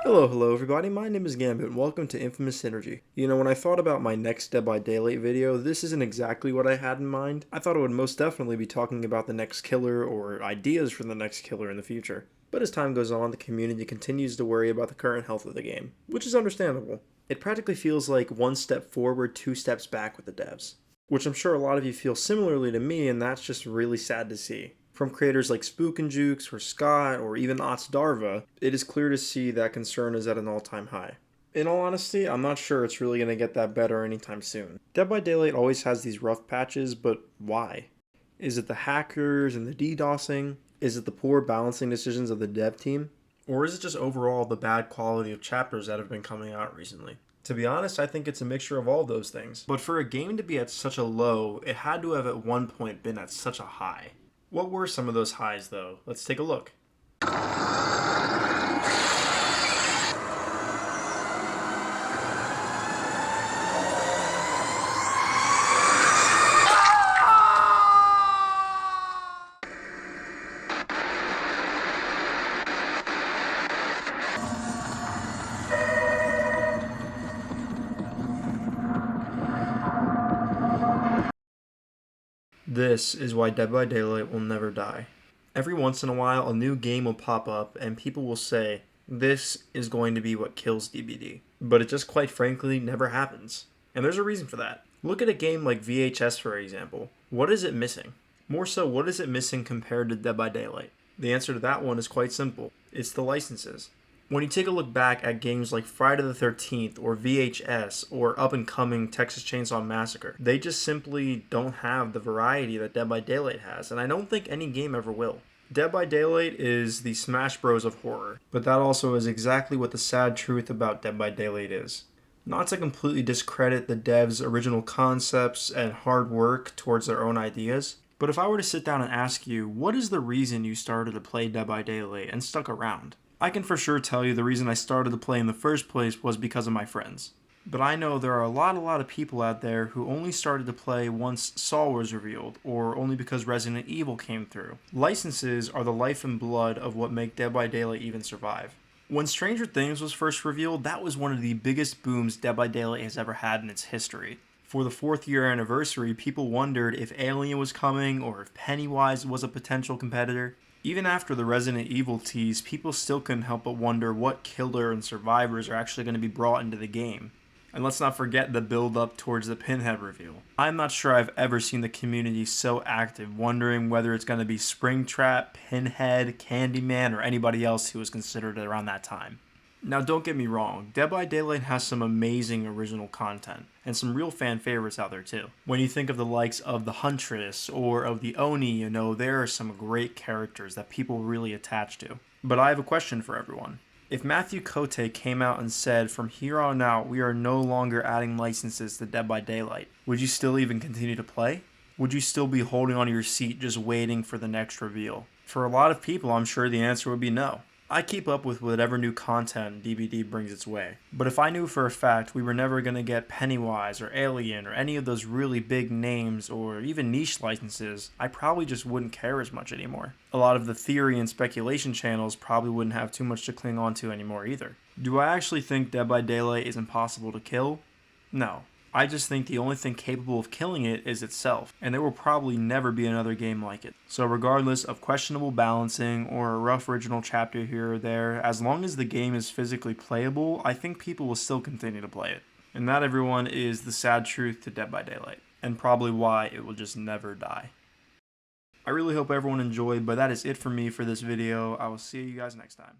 Hello everybody, my name is Gambit and welcome to Infamous Synergy. You know, when I thought about my next Dead by Daylight video, this isn't exactly what I had in mind. I thought I would most definitely be talking about the next killer or ideas for the next killer in the future. But as time goes on, the community continues to worry about the current health of the game, which is understandable. It practically feels like one step forward, two steps back with the devs. Which I'm sure a lot of you feel similarly to me, and that's just really sad to see. From creators like Spook and Jukes, or Scott, or even Darva, it is clear to see that concern is at an all-time high. In all honesty, I'm not sure it's really going to get that better anytime soon. Dead by Daylight always has these rough patches, but why? Is it the hackers and the DDoSing? Is it the poor balancing decisions of the dev team? Or is it just overall the bad quality of chapters that have been coming out recently? To be honest, I think it's a mixture of all those things. But for a game to be at such a low, it had to have at one point been at such a high. What were some of those highs, though? Let's take a look. This is why Dead by Daylight will never die. Every once in a while, a new game will pop up and people will say, this is going to be what kills DBD. But it just quite frankly never happens. And there's a reason for that. Look at a game like VHS for example. What is it missing? More so, what is it missing compared to Dead by Daylight? The answer to that one is quite simple. It's the licenses. When you take a look back at games like Friday the 13th or VHS or up-and-coming Texas Chainsaw Massacre, they just simply don't have the variety that Dead by Daylight has, and I don't think any game ever will. Dead by Daylight is the Smash Bros of horror, but that also is exactly what the sad truth about Dead by Daylight is. Not to completely discredit the devs' original concepts and hard work towards their own ideas, but if I were to sit down and ask you, what is the reason you started to play Dead by Daylight and stuck around? I can for sure tell you the reason I started to play in the first place was because of my friends. But I know there are a lot of people out there who only started to play once Saw was revealed, or only because Resident Evil came through. Licenses are the life and blood of what make Dead by Daylight even survive. When Stranger Things was first revealed, that was one of the biggest booms Dead by Daylight has ever had in its history. For the 4th year anniversary, people wondered if Alien was coming or if Pennywise was a potential competitor. Even after the Resident Evil tease, people still couldn't help but wonder what killer and survivors are actually going to be brought into the game. And let's not forget the build up towards the Pinhead reveal. I'm not sure I've ever seen the community so active, wondering whether it's going to be Springtrap, Pinhead, Candyman, or anybody else who was considered around that time. Now don't get me wrong, Dead by Daylight has some amazing original content, and some real fan favorites out there too. When you think of the likes of the Huntress or of the Oni, you know, there are some great characters that people really attach to. But I have a question for everyone. If Matthew Cote came out and said, from here on out, we are no longer adding licenses to Dead by Daylight, would you still even continue to play? Would you still be holding on to your seat just waiting for the next reveal? For a lot of people, I'm sure the answer would be no. I keep up with whatever new content DBD brings its way, but if I knew for a fact we were never going to get Pennywise or Alien or any of those really big names or even niche licenses, I probably just wouldn't care as much anymore. A lot of the theory and speculation channels probably wouldn't have too much to cling on to anymore either. Do I actually think Dead by Daylight is impossible to kill? No. I just think the only thing capable of killing it is itself, and there will probably never be another game like it. So regardless of questionable balancing or a rough original chapter here or there, as long as the game is physically playable, I think people will still continue to play it. And that, everyone, is the sad truth to Dead by Daylight, and probably why it will just never die. I really hope everyone enjoyed, but that is it for me for this video. I will see you guys next time.